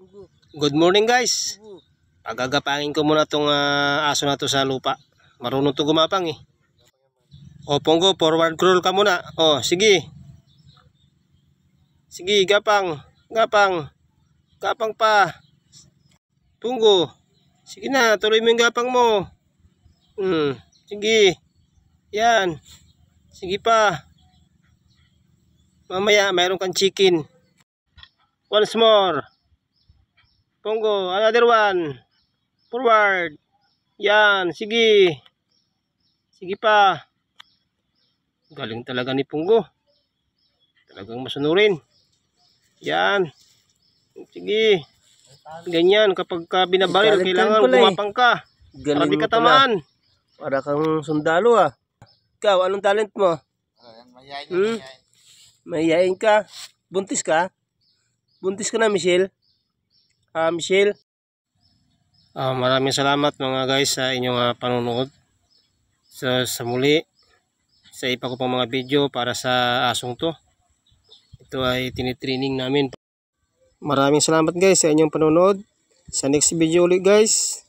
Good morning guys. Pagagapangin ko muna tong aso na to sa lupa. Marunong to gumapang eh. O Ponggo, forward crawl ka muna. O sige. Sige, gapang. Gapang. Gapang pa. Ponggo. Sige na, tuloy mo yung gapang mo. Sige. Yan. Sige pa. Mamaya mayroon kang chicken. Once more. Ponggo, another one. Forward. Yan, sige. Sige pa. Galing talaga ni Ponggo. Talagang masunurin. Yan. Sige. Ganyan, kapag binabaril, kailangan gumapang ka. Para di ka tamaan. Para kang sundalo ah. Ikaw, anong talent mo? Mahihayin ka. Buntis ka? Buntis ka na, Michelle? Michelle? Maraming salamat mga guys sa inyong panonood. So, sa muli, sa iba ko pang mga video para sa asong to. Ito ay tinitraining namin. Maraming salamat guys sa inyong panonood. Sa next video ulit guys.